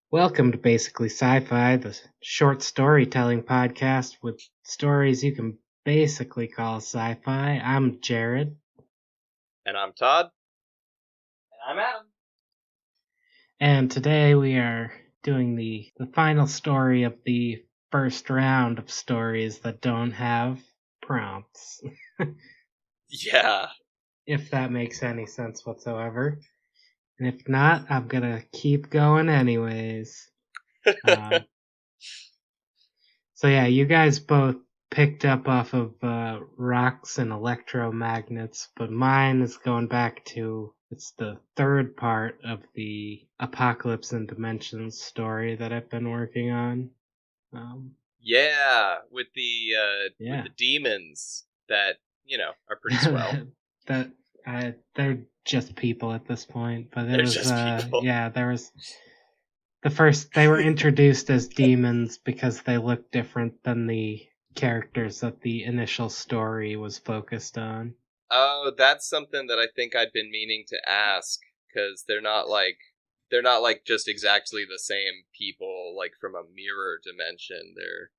Welcome to Basically Sci-Fi, the short storytelling podcast with stories you can basically call sci-fi. I'm Jared. And I'm Todd. And I'm Adam. And today we are doing the final story of the first round of stories that don't have prompts. Yeah. If that makes any sense whatsoever. And if not, I'm gonna keep going anyways. So yeah, you guys both picked up off of rocks and electromagnets, but mine is going back to it's the third part of the Apocalypse and Dimensions story that I've been working on. Yeah, with the demons that are pretty swell. They're just people at this point, but They're just people. there was the first. They were introduced as demons because they look different than the characters that the initial story was focused on. Oh, that's something that I think I'd been meaning to ask, because they're not like just exactly the same people, like from a mirror dimension. They're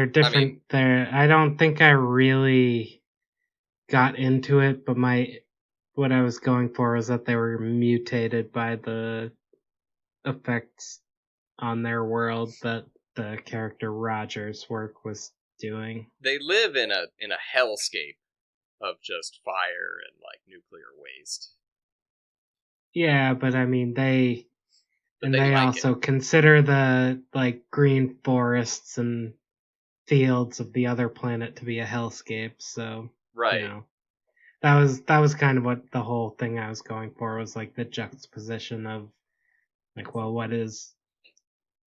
different. I don't think I really got into it, but what I was going for was that they were mutated by the effects on their world that the character Roger's work was doing. They live in a hellscape of just fire and like nuclear waste. Yeah, but I mean they like also consider the like green forests and fields of the other planet to be a hellscape, so right. You know, that was kind of what the whole thing I was going for was, like the juxtaposition of like, well, what is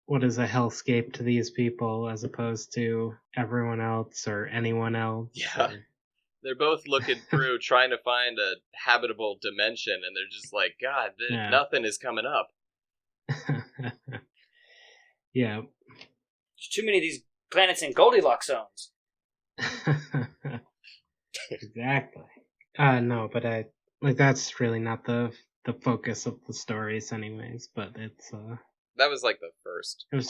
a hellscape to these people as opposed to everyone else or anyone else. Yeah. They're both looking through trying to find a habitable dimension, and they're just like, God, nothing is coming up. Yeah. There's too many of these planets in Goldilocks zones. Exactly. No, but that's really not the focus of the stories anyways, but it's that was like the first but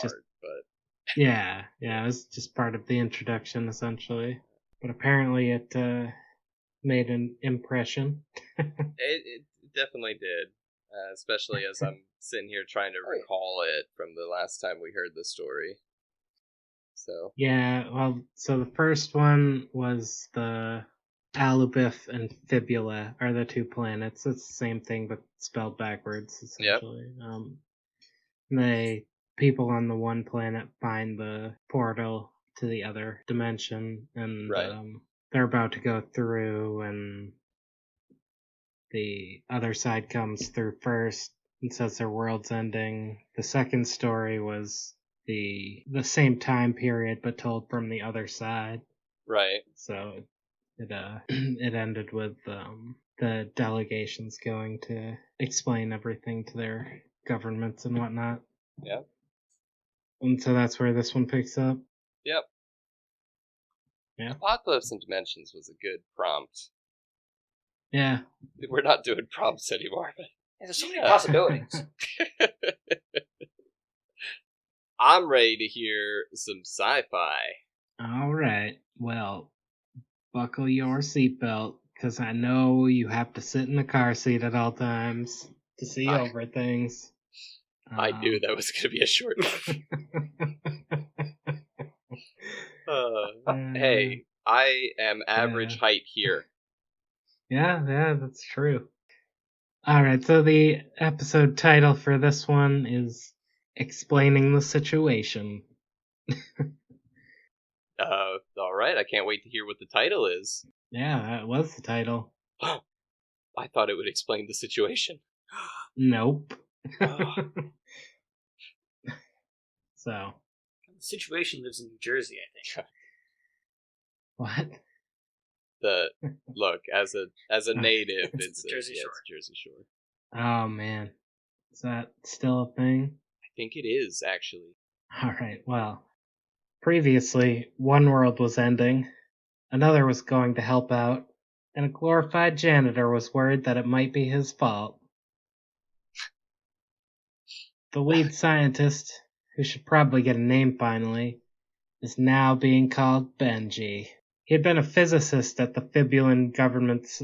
yeah, it was just part of the introduction essentially. But apparently it made an impression. it definitely did, especially as I'm sitting here trying to recall it from the last time we heard the story. So yeah, well, so the first one was the Alubith and Fibula are the two planets. It's the same thing but spelled backwards essentially. Yep. People on the one planet find the portal to the other dimension, and they're about to go through, and the other side comes through first and says their world's ending. The second story was the same time period but told from the other side. Right. So it it ended with the delegations going to explain everything to their governments and whatnot. Yep. And so that's where this one picks up. Yep. Yeah. Apocalypse and Dimensions was a good prompt. Yeah. We're not doing prompts anymore, but there's so many possibilities. I'm ready to hear some sci-fi. All right. Well, buckle your seatbelt, because I know you have to sit in the car seat at all times to see over things. I knew that was going to be a short hey, I am average height here. Yeah, that's true. Alright, so the episode title for this one is Explaining the Situation. Alright, I can't wait to hear what the title is. Yeah, that was the title. I thought it would explain the situation. Nope. So. The situation lives in New Jersey, I think. What? Look, as a native, it's Jersey Shore. It's Jersey Shore. Oh man, is that still a thing? I think it is, actually. All right. Well, previously, one world was ending, another was going to help out, and a glorified janitor was worried that it might be his fault. The lead scientist, who should probably get a name finally, is now being called Benji. He had been a physicist at the Fibulan government's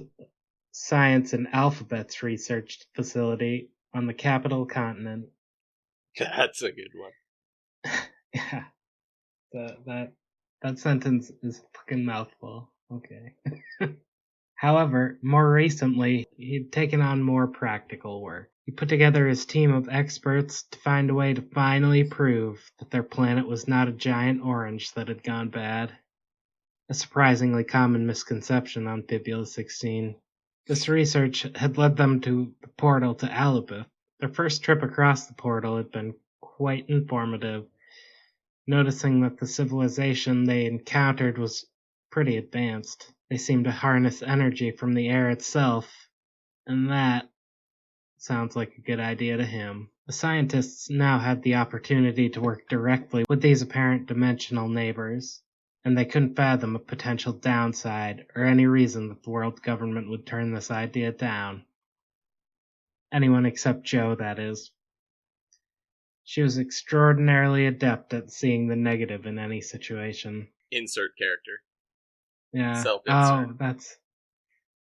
Science and Alphabets research facility on the capital continent. That's a good one. Yeah. That sentence is a fucking mouthful. Okay. However, more recently, he'd taken on more practical work. He put together his team of experts to find a way to finally prove that their planet was not a giant orange that had gone bad. A surprisingly common misconception on Fibula 16. This research had led them to the portal to Alubith. Their first trip across the portal had been quite informative, noticing that the civilization they encountered was pretty advanced. They seemed to harness energy from the air itself, and that sounds like a good idea to him. The scientists now had the opportunity to work directly with these apparent dimensional neighbors, and they couldn't fathom a potential downside or any reason that the world government would turn this idea down. Anyone except Jo, that is. She was extraordinarily adept at seeing the negative in any situation. Insert character. Yeah. Self-insert. Oh, that's...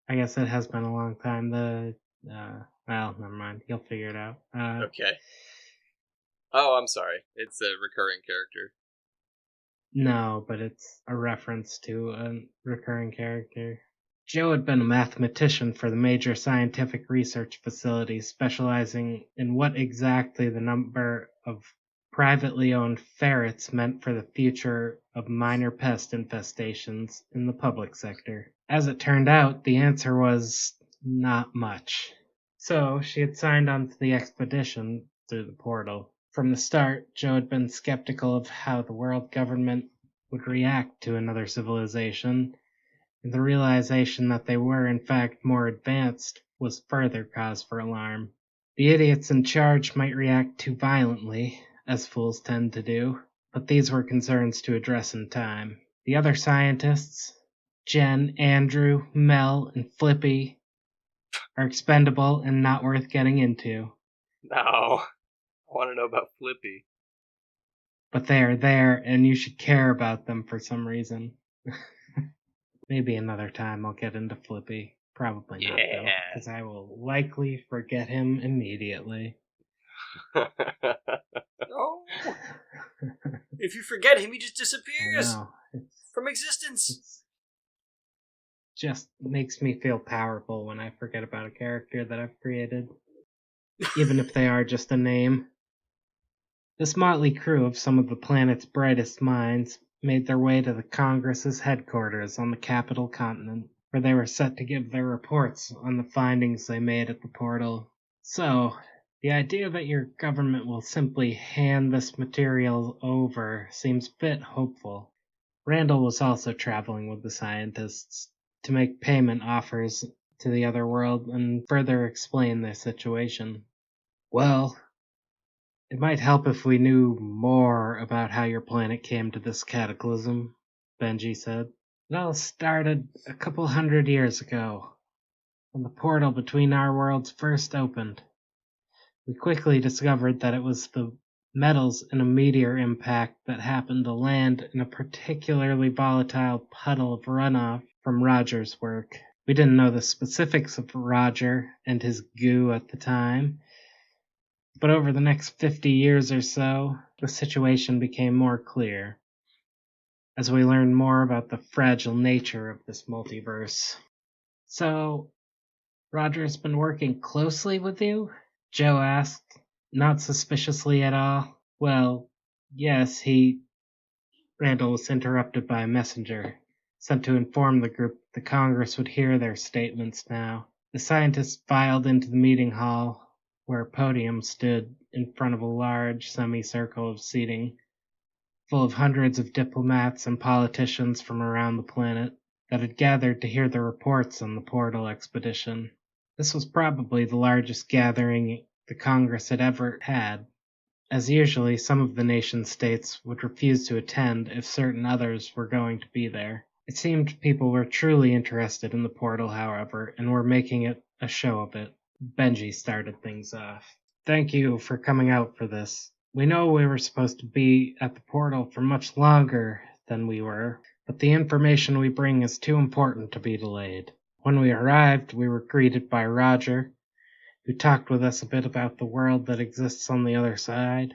I guess it has been a long time. Well, never mind. You'll figure it out. Okay. Oh, I'm sorry. It's a recurring character. No, but it's a reference to a recurring character. Jo had been a mathematician for the major scientific research facility, specializing in what exactly the number of privately owned ferrets meant for the future of minor pest infestations in the public sector. As it turned out, the answer was not much. So she had signed on to the expedition through the portal. From the start, Jo had been skeptical of how the world government would react to another civilization, and the realization that they were in fact more advanced was further cause for alarm. The idiots in charge might react too violently, as fools tend to do, but these were concerns to address in time. The other scientists, Jen, Andrew, Mel, and Flippy, are expendable and not worth getting into. No. I want to know about Flippy. But they are there, and you should care about them for some reason. Maybe another time I'll get into Flippy. Probably not, though, because I will likely forget him immediately. No. If you forget him, he just disappears from existence. It just makes me feel powerful when I forget about a character that I've created, even if they are just a name. This motley crew of some of the planet's brightest minds made their way to the Congress's headquarters on the capital continent, where they were set to give their reports on the findings they made at the portal. So, the idea that your government will simply hand this material over seems a bit hopeful. Randall was also traveling with the scientists to make payment offers to the other world and further explain their situation. Well, it might help if we knew more about how your planet came to this cataclysm, Benji said. It all started a couple 100 years ago, when the portal between our worlds first opened. We quickly discovered that it was the metals in a meteor impact that happened to land in a particularly volatile puddle of runoff from Roger's work. We didn't know the specifics of Roger and his goo at the time, but over the next 50 years or so, the situation became more clear as we learned more about the fragile nature of this multiverse. So, Roger's been working closely with you? Jo asked, not suspiciously at all. Well, yes, Randall was interrupted by a messenger, sent to inform the group the Congress would hear their statements now. The scientists filed into the meeting hall, where a podium stood in front of a large semicircle of seating, full of hundreds of diplomats and politicians from around the planet that had gathered to hear the reports on the portal expedition. This was probably the largest gathering the Congress had ever had. As usually, some of the nation-states would refuse to attend if certain others were going to be there. It seemed people were truly interested in the portal, however, and were making it a show of it. Benji started things off. thank you for coming out for this. We know we were supposed to be at the portal for much longer than we were, but the information we bring is too important to be delayed. When we arrived, we were greeted by Roger, who talked with us a bit about the world that exists on the other side.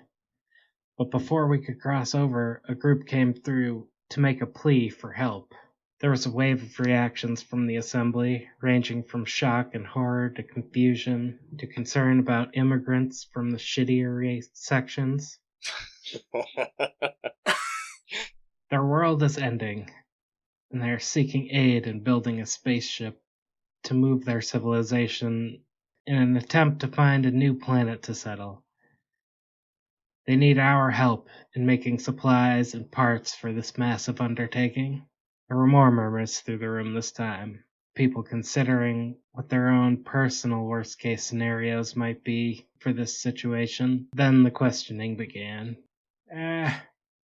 But before we could cross over, a group came through to make a plea for help. There was a wave of reactions from the assembly, ranging from shock and horror to confusion to concern about immigrants from the shittier sections. Their world is ending, and they are seeking aid in building a spaceship to move their civilization in an attempt to find a new planet to settle. They need our help in making supplies and parts for this massive undertaking. There were more murmurs through the room this time, people considering what their own personal worst-case scenarios might be for this situation. Then the questioning began.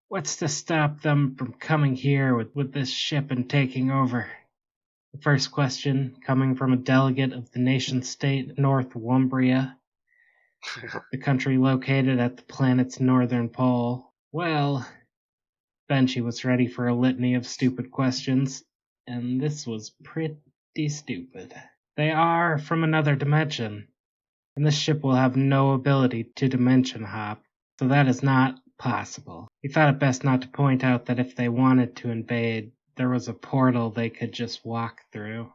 What's to stop them from coming here with this ship and taking over? The first question, coming from a delegate of the nation-state North Wumbria, the country located at the planet's northern pole. Well, Benji was ready for a litany of stupid questions, and this was pretty stupid. They are from another dimension, and this ship will have no ability to dimension hop, so that is not possible. He thought it best not to point out that if they wanted to invade, there was a portal they could just walk through.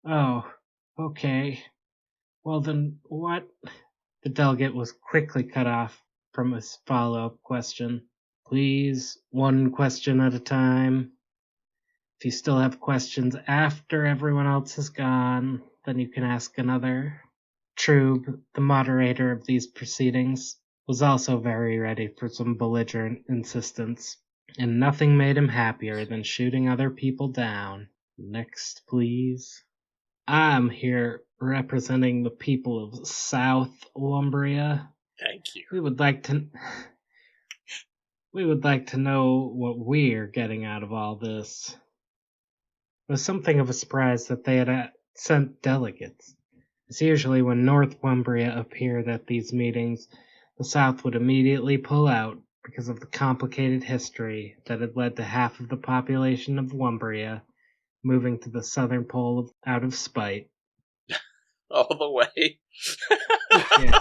Oh, okay. Well then, what? The delegate was quickly cut off from his follow-up question. Please, one question at a time. If you still have questions after everyone else is gone, then you can ask another. Trube, the moderator of these proceedings, was also very ready for some belligerent insistence, and nothing made him happier than shooting other people down. Next, please. I'm here representing the people of South Wumbria. Thank you. We would like to know what we're getting out of all this. It was something of a surprise that they had sent delegates. As usually when North Wumbria appeared at these meetings, the South would immediately pull out because of the complicated history that had led to half of the population of Wumbria moving to the southern pole out of spite. All the way? Yeah.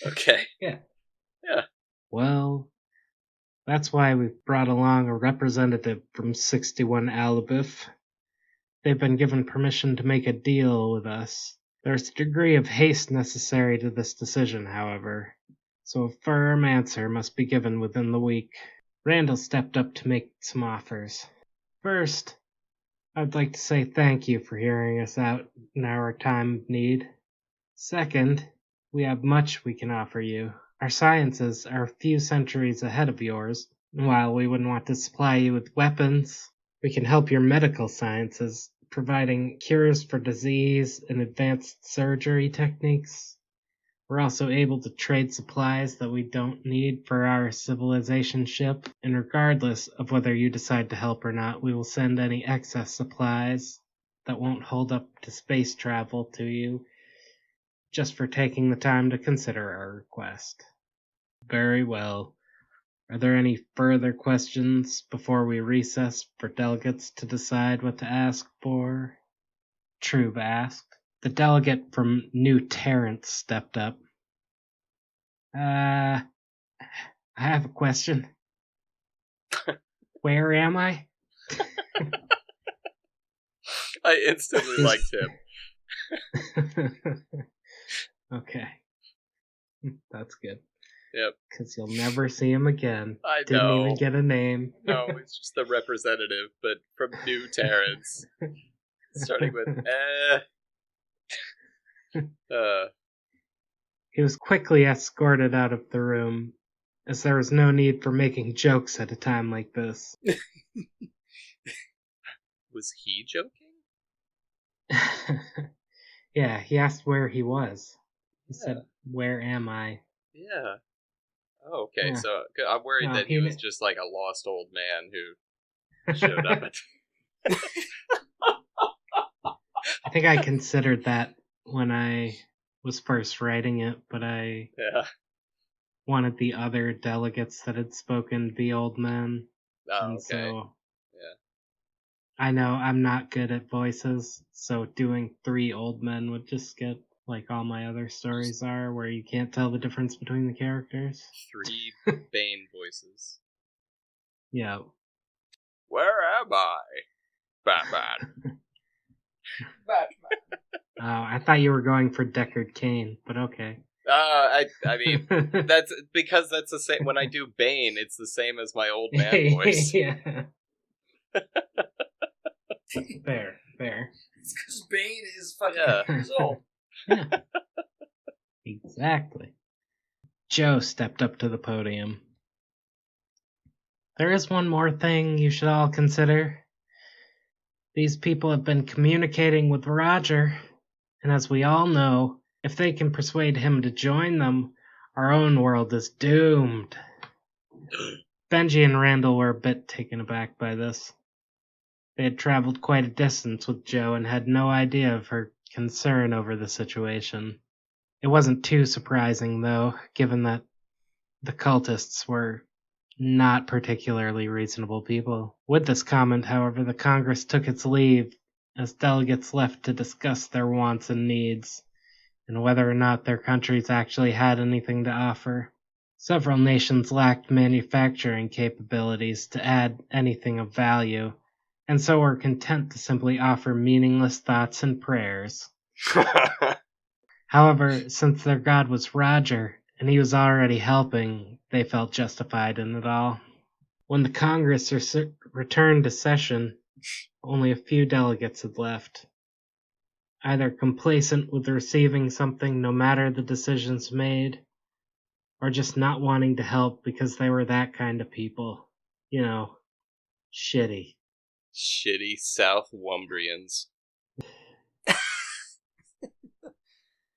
Okay. Yeah. Yeah. Well, that's why we've brought along a representative from 61 Alabif. They've been given permission to make a deal with us. There's a degree of haste necessary to this decision, however, so a firm answer must be given within the week. Randall stepped up to make some offers. First, I'd like to say thank you for hearing us out in our time of need. Second, we have much we can offer you. Our sciences are a few centuries ahead of yours, and while we wouldn't want to supply you with weapons, we can help your medical sciences, providing cures for disease and advanced surgery techniques. We're also able to trade supplies that we don't need for our civilization ship, and regardless of whether you decide to help or not, we will send any excess supplies that won't hold up to space travel to you, just for taking the time to consider our request. Very well. Are there any further questions before we recess for delegates to decide what to ask for? Trube asked. The delegate from New Terrence stepped up. I have a question. Where am I? I instantly liked him. Okay. That's good. Yep. Because you'll never see him again. I know. Didn't even get a name. No, it's just the representative, but from New Terrence. Starting with He was quickly escorted out of the room, as there was no need for making jokes at a time like this. Was he joking? Yeah, he asked where he was. He said, "Where am I?" Yeah. Oh, okay, Yeah. so I'm worried that he was just like a lost old man who showed up at... I think I considered that when I was first writing it, but I wanted the other delegates that had spoken to be old men. Oh, and okay. So yeah. I know I'm not good at voices, so doing 3 old men would just get like all my other stories are, where you can't tell the difference between the characters. 3 Bane voices. Yeah. Where am I? Batman. Batman. I thought you were going for Deckard Cain, but okay. I mean, that's because that's the same. When I do Bane, it's the same as my old man voice. Yeah. Fair. It's because Bane is fucking years old. Yeah. Exactly. Joe stepped up to the podium. There is one more thing you should all consider. These people have been communicating with Roger, and as we all know, if they can persuade him to join them, our own world is doomed. Benji and Randall were a bit taken aback by this. They had traveled quite a distance with Jo and had no idea of her concern over the situation. It wasn't too surprising, though, given that the cultists were not particularly reasonable people. With this comment, however, the Congress took its leave as delegates left to discuss their wants and needs, and whether or not their countries actually had anything to offer. Several nations lacked manufacturing capabilities to add anything of value, and so were content to simply offer meaningless thoughts and prayers. However, since their god was Roger, and he was already helping, they felt justified in it all. When the Congress returned to session, only a few delegates had left, either complacent with receiving something no matter the decisions made, or just not wanting to help because they were that kind of people. You know, shitty. Shitty South Wumbrians.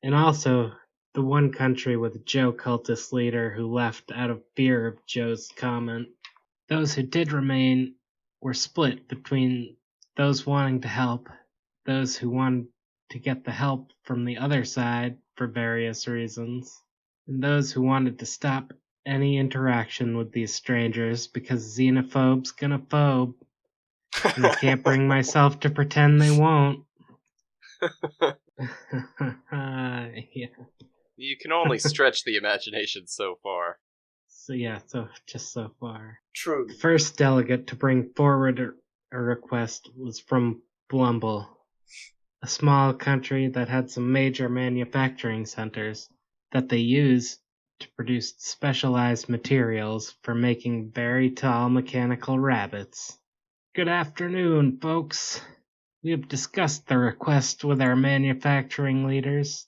And also, the one country with a Jo cultist leader who left out of fear of Jo's comment. Those who did remain were split between those wanting to help, those who wanted to get the help from the other side for various reasons, and those who wanted to stop any interaction with these strangers because xenophobes gonna phobe, and I can't bring myself to pretend they won't. Yeah. You can only stretch the imagination so far. So just so far. True. The first delegate to bring forward a request was from Blumble, a small country that had some major manufacturing centers that they use to produce specialized materials for making very tall mechanical rabbits. Good afternoon, folks. We have discussed the request with our manufacturing leaders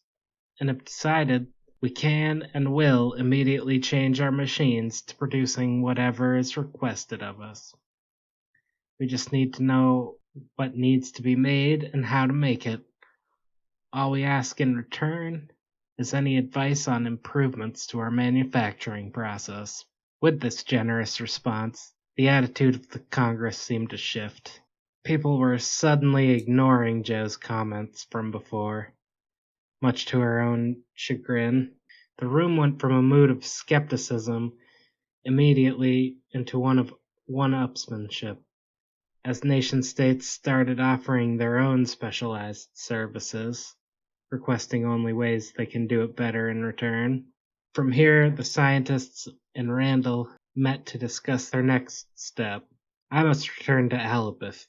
and have decided we can and will immediately change our machines to producing whatever is requested of us. We just need to know what needs to be made and how to make it. All we ask in return is any advice on improvements to our manufacturing process. With this generous response, the attitude of the Congress seemed to shift. People were suddenly ignoring Jo's comments from before. Much to her own chagrin, the room went from a mood of skepticism immediately into one of one-upsmanship, as nation-states started offering their own specialized services, requesting only ways they can do it better in return. From here, the scientists and Randall met to discuss their next step. I must return to Alabith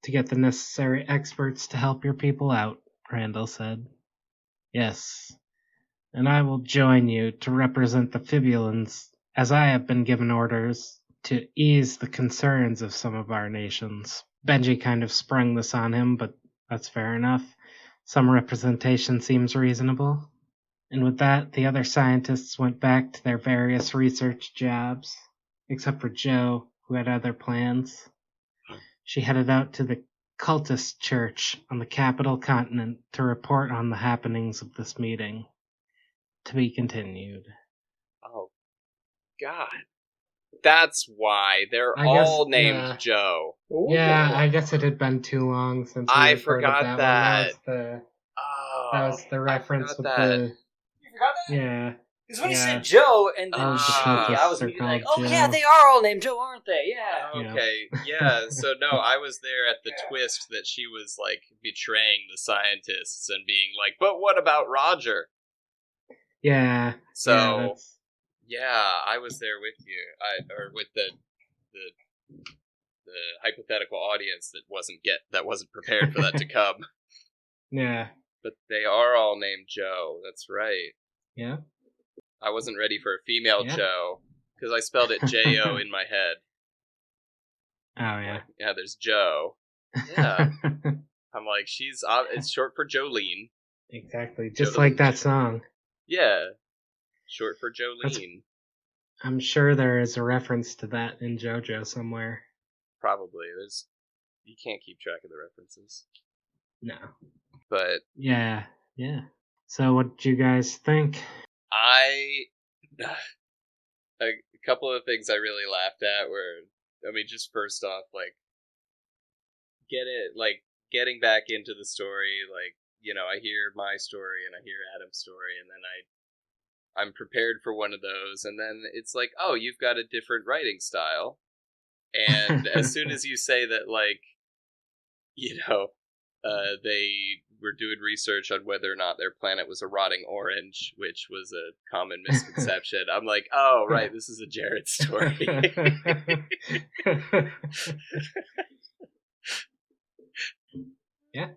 to get the necessary experts to help your people out, Randall said. Yes, and I will join you to represent the Fibulans, as I have been given orders to ease the concerns of some of our nations. Benji kind of sprung this on him, but that's fair enough. Some representation seems reasonable. And with that, the other scientists went back to their various research jobs, except for Jo, who had other plans. She headed out to the cultist church on the capital continent to report on the happenings of this meeting. To be continued. Oh, God. That's why. They're all named Jo. Yeah, I guess it had been too long since we I recorded forgot that. One. Oh, that was the reference with that. You forgot that? Yeah. Because when he Yeah. said Joe and then Oh, she, the I was cultists are like, called oh Joe. yeah, they are all named Joe, aren't they? Yeah. Okay, yeah. So no, I was there at the twist that she was like betraying the scientists and being like, "But what about Roger?" Yeah. So yeah, I was there with you. Or with the hypothetical audience that wasn't prepared for that to come. Yeah. But they are all named Joe. That's right. Yeah. I wasn't ready for a female Joe because I spelled it J-O in my head. Oh yeah. Like, yeah, there's Joe. Yeah. I'm like, it's short for Jolene. Exactly. Just like that song. Yeah. Short for Jolene. I'm sure there is a reference to that in JoJo somewhere. Probably. You can't keep track of the references. No. But yeah. So what did you guys think? A couple of things I really laughed at were, I mean, just first off, like, getting back into the story, like, you know, I hear my story and I hear Adam's story, and then I'm prepared for one of those, and then it's like, oh, you've got a different writing style. And as soon as you say that, like, you know, they were doing research on whether or not their planet was a rotting orange, which was a common misconception, I'm like, oh, right, this is a Jared story. Yeah.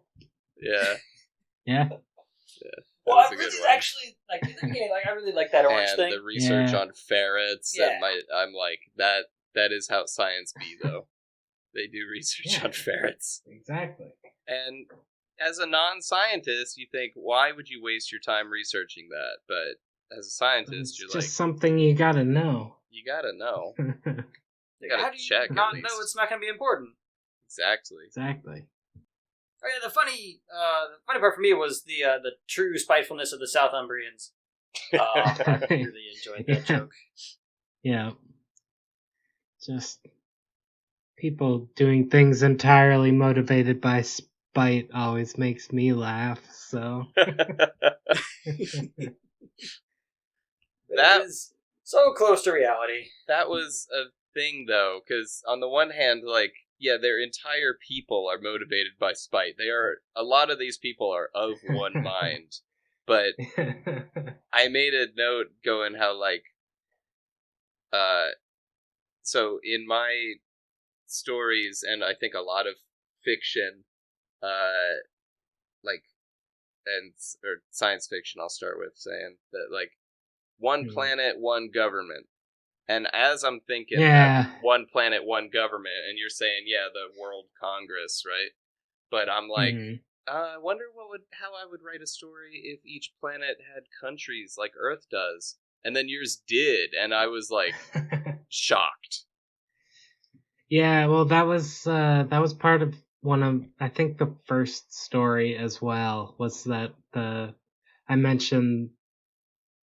Well, I really actually like in the game. Like, I really like that orange and thing. The research on ferrets. Yeah. And I'm like, that is how science be, though. They do research on ferrets. Exactly. And as a non-scientist, you think, why would you waste your time researching that? But as a scientist, you're just something you gotta know. You gotta know. You gotta check. Not know it's not gonna be important. Exactly. Oh yeah, the funny part for me was the true spitefulness of the Southumbrians. I really enjoyed that joke. Yeah. Just people doing things entirely motivated by spite always makes me laugh, so. That is so close to reality. That was a thing, though, because on the one hand, like, yeah, their entire people are motivated by spite. A lot of these people are of one mind. But I made a note going how, like, so in my stories, and I think a lot of fiction, or science fiction, I'll start with saying that, like, one planet, one government. And as I'm thinking, one planet, one government, and you're saying, yeah, the World Congress, right? But I'm like, I wonder how I would write a story if each planet had countries like Earth does. And then yours did, and I was like, shocked. Yeah, well, that was part of one of, I think, the first story as well, was that I mentioned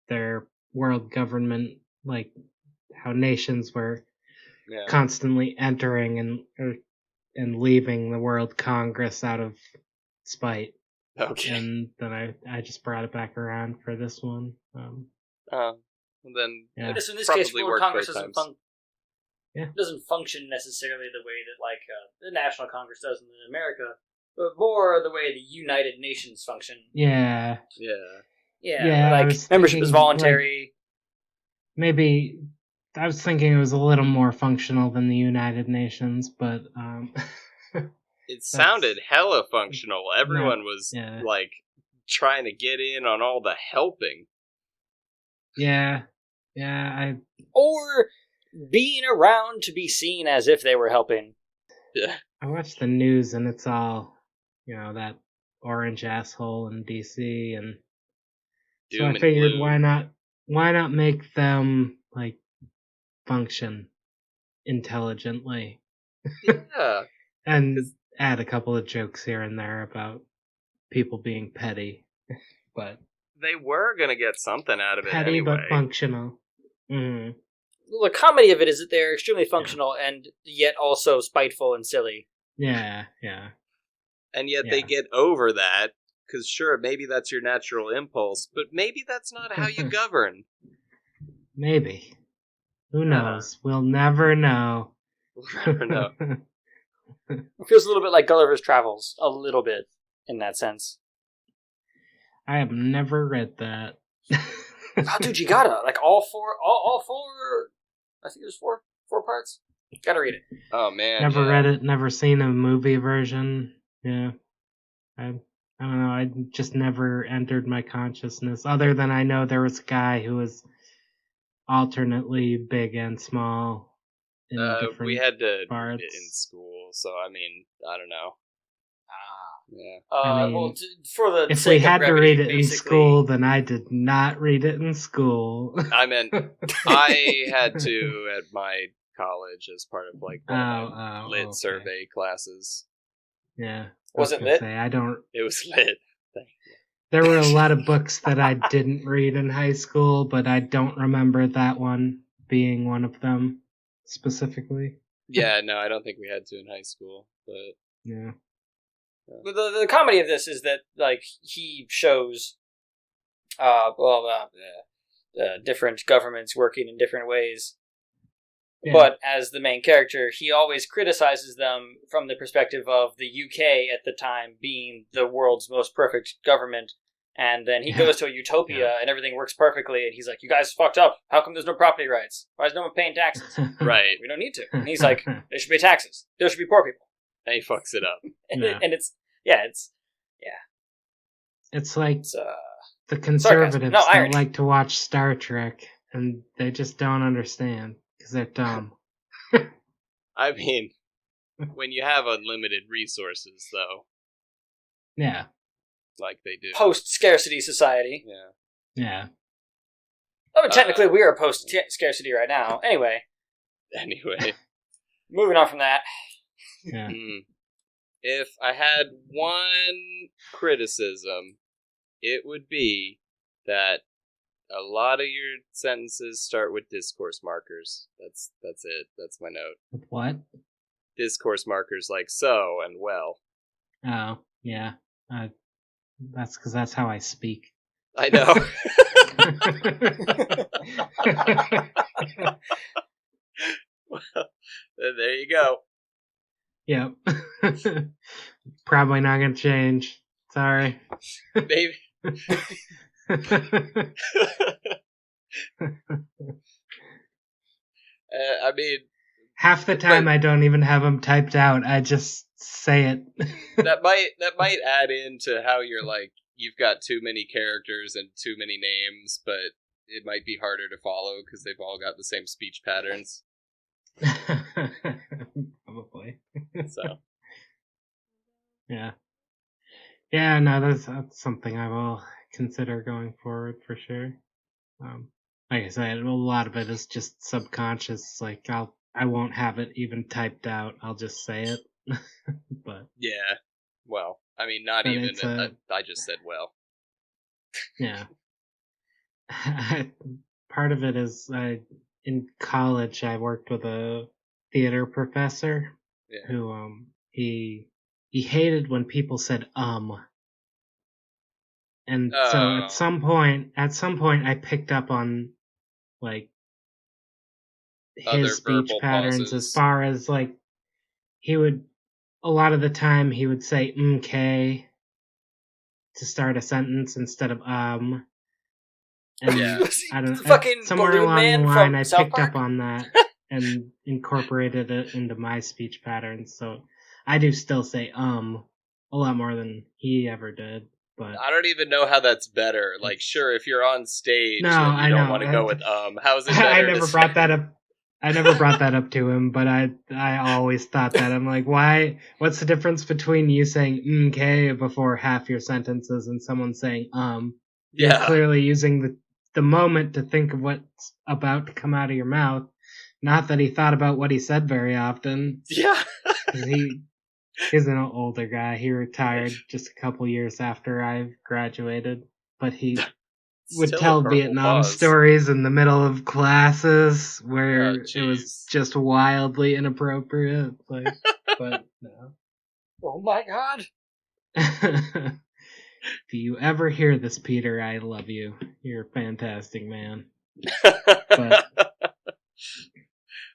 their world government, like, how nations were constantly entering and leaving the World Congress out of spite. Okay. And then I just brought it back around for this one. Then in this case, World Congress doesn't function necessarily the way that, like, the National Congress does in America, but more the way the United Nations function. Yeah. Like, membership is voluntary. Like, maybe I was thinking it was a little more functional than the United Nations, but it sounded hella functional. Everyone was like trying to get in on all the helping. Or being around to be seen as if they were helping. Yeah. I watched the news and it's all, that orange asshole in DC, and so I figured why not make them, like, function intelligently. Yeah. And add a couple of jokes here and there about people being petty. But they were going to get something out of it petty, anyway. but functional. Mm-hmm. Well, the comedy of it is that they're extremely functional and yet also spiteful and silly. Yeah. And yet they get over that Because sure, maybe that's your natural impulse, but maybe that's not how you govern. Maybe. Who knows? We'll never know. We'll never know. It feels a little bit like Gulliver's Travels, a little bit, in that sense. I have never read that. Oh, dude, you gotta. Like, all four, I think there's four parts. Gotta read it. Oh, man. Never read it, never seen a movie version. Yeah. I don't know, I just never entered my consciousness, other than I know there was a guy who was alternately big and small in different we had to parts. read it in school, so I mean, I don't know. Yeah. I mean, well, for the if we had to read it in school, then I did not read it in school. I meant I had to at my college as part of like lit survey classes. Yeah. Was it lit? It was lit. There were a lot of books that I didn't read in high school, but I don't remember that one being one of them specifically. Yeah, no, I don't think we had to in high school, but yeah. But the comedy of this is that like he shows, different governments working in different ways. Yeah. But as the main character, he always criticizes them from the perspective of the UK at the time being the world's most perfect government. And then he goes to a utopia and everything works perfectly. And he's like, you guys fucked up. How come there's no property rights? Why is no one paying taxes? Right. We don't need to. And he's like, there should be taxes. There should be poor people. And he fucks it up. It's like the conservatives don't like to watch Star Trek, and they just don't understand. Because they're dumb. I mean, when you have unlimited resources, though. Yeah. Like they do. Post-scarcity society. Yeah. I mean, technically, we are post-scarcity right now. Anyway. Moving on from that. Yeah. If I had one criticism, it would be that a lot of your sentences start with discourse markers. That's it. That's my note. What? Discourse markers like so and well. Oh, yeah. That's because that's how I speak. I know. Well, there you go. Yep. Probably not going to change. Sorry. Maybe. I mean, half the time I don't even have them typed out. I just say it. that might add into how you're like you've got too many characters and too many names, but it might be harder to follow because they've all got the same speech patterns. Probably. So. Yeah. Yeah, no, that's something I will consider going forward for sure. Like I said, a lot of it is just subconscious. Like I won't have it even typed out. I'll just say it. But yeah, well, I mean, not even. I just said well. Yeah. Part of it is in college I worked with a theater professor who he hated when people said and so at some point I picked up on like his speech patterns pauses. As far as like he would a lot of the time he would say "mk" to start a sentence instead of and I don't somewhere along the line I picked up on that and incorporated it into my speech patterns, so I do still say a lot more than he ever did. But I don't even know how that's better. Like, sure, if you're on stage, no, and you don't want to go with how is it better? I never brought that up. I never brought that up to him, but I always thought that. I'm like, why? What's the difference between you saying "mk" before half your sentences and someone saying You're clearly using the moment to think of what's about to come out of your mouth. Not that he thought about what he said very often. Yeah. He's an older guy. He retired just a couple years after I graduated, but he would tell Vietnam stories in the middle of classes where it was just wildly inappropriate. Like, but no. Oh my god. If you ever hear this, Peter, I love you. You're a fantastic man.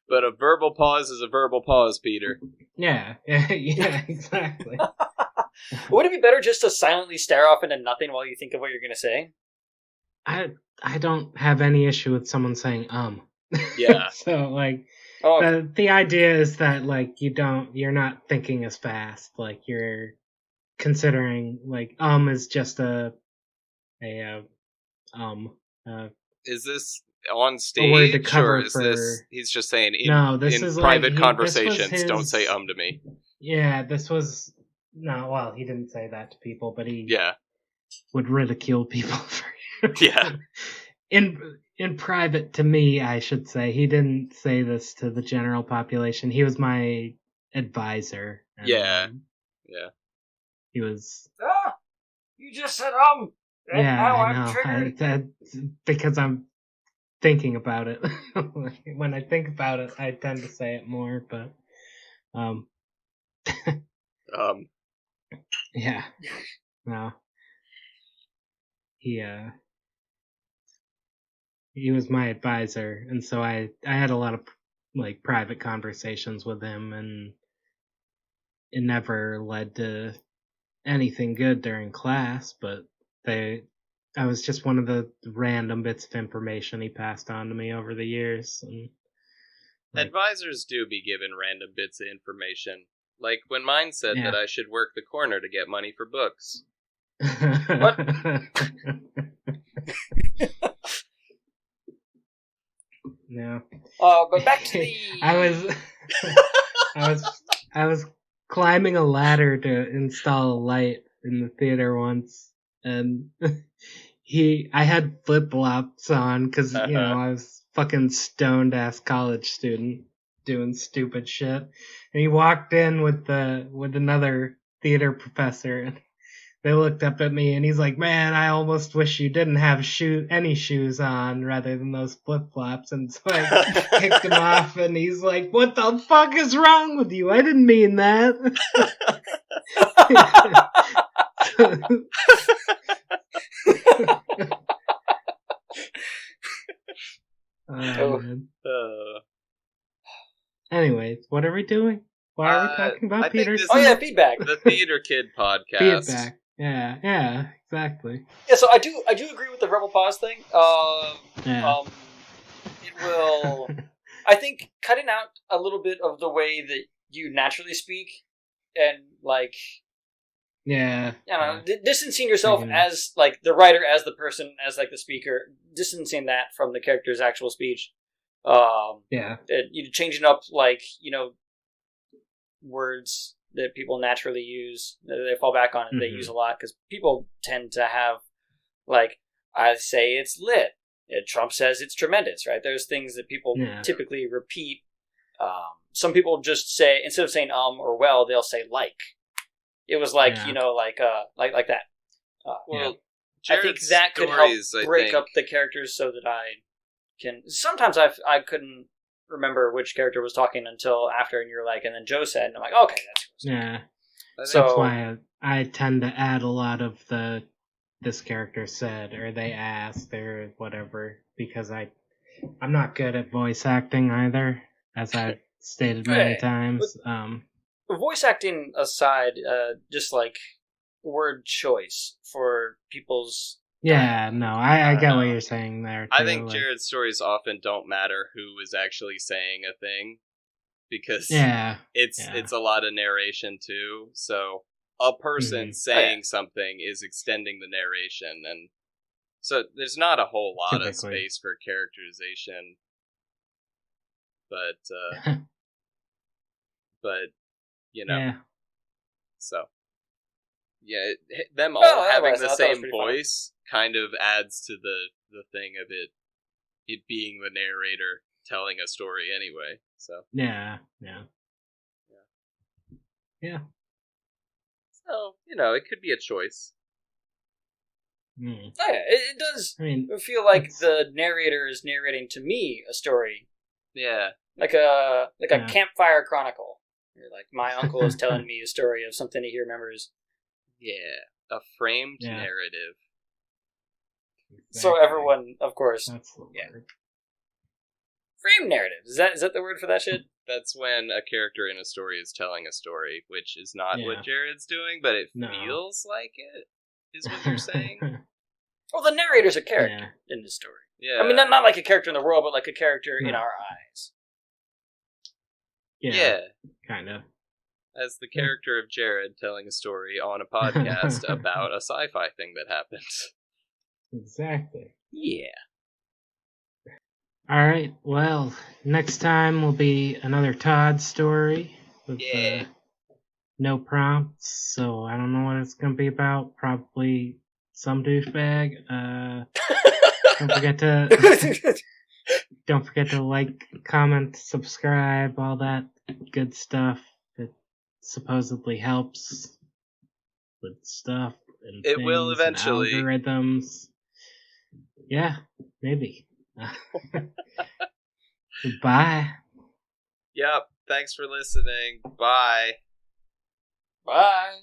But a verbal pause is a verbal pause, Peter. Yeah, exactly. Would it be better just to silently stare off into nothing while you think of what you're going to say? I don't have any issue with someone saying Yeah. So like the idea is that like you're not thinking as fast, like you're considering like is just a is this on stage or is this he's just saying in private conversations don't say to me? Yeah, this was well, he didn't say that to people, but he would ridicule people for in private to me, I should say. He didn't say this to the general population. He was my advisor. And, yeah. He was you just said yeah, I know. Because I'm thinking about it. When I think about it, I tend to say it more, but yeah. No. He was my advisor, and so I had a lot of like private conversations with him, and it never led to anything good during class, but I was just one of the random bits of information he passed on to me over the years. And advisors do be given random bits of information. Like when mine said that I should work the corner to get money for books. What? No. But back to the. I was climbing a ladder to install a light in the theater once, and I had flip flops on because I was fucking stoned ass college student doing stupid shit, and he walked in with another theater professor, and they looked up at me, and he's like, "Man, I almost wish you didn't have any shoes on rather than those flip-flops." And so I kicked him off, and he's like, "What the fuck is wrong with you? I didn't mean that." Anyways, what are we doing? Why are we talking about Peterson? Feedback. The Theater Kid podcast. Feedback. Yeah, exactly. Yeah, so I do agree with the verbal pause thing. It will, I think, cutting out a little bit of the way that you naturally speak, and like, distancing yourself as like the writer, as the person, as like the speaker, distancing that from the character's actual speech. Changing up like words that people naturally use, they fall back on, and they use a lot, because people tend to have, like, I say it's lit, Trump says it's tremendous, right? There's things that people typically repeat. Some people just say, instead of saying or well, they'll say like. It was like, like that. I think that could help break up the characters so that I can... Sometimes I couldn't remember which character was talking until after, and you're like, and then Joe said, and I'm like, okay, that's cool. Yeah. So that's why I tend to add a lot of this character said, or they asked, or whatever, because I'm not good at voice acting either, as I've stated many times. Voice acting aside, just like word choice for people's... Yeah, no, I get what you're saying there, too. I think Jared's stories often don't matter who is actually saying a thing, because it's a lot of narration, too. So a person saying something is extending the narration, and so there's not a whole lot of space for characterization. But, so... Yeah, them all having the same voice kind of adds to the thing of it being the narrator telling a story anyway. So yeah. So it could be a choice. Oh, yeah, it does. I mean, feel like the narrator is narrating to me a story. Yeah, like a campfire chronicle. Like my uncle is telling me a story of something he remembers. Yeah. A framed narrative. Exactly. So everyone, of course, that's the word. Frame narrative. Is that the word for that shit? That's when a character in a story is telling a story, which is not what Jared's doing, but it feels like it, is what you're saying? Well, the narrator's a character in the story. Yeah. I mean, not like a character in the world, but like a character in our eyes. Yeah. Kind of. As the character of Jared telling a story on a podcast about a sci-fi thing that happened. Exactly. Yeah. All right. Well, next time will be another Todd story with no prompts. So I don't know what it's gonna be about. Probably some douchebag. Don't forget to like, comment, subscribe, all that good stuff. It supposedly helps with stuff and it will eventually. And algorithms. Yeah, maybe. Bye. Yep. Thanks for listening. Bye. Bye.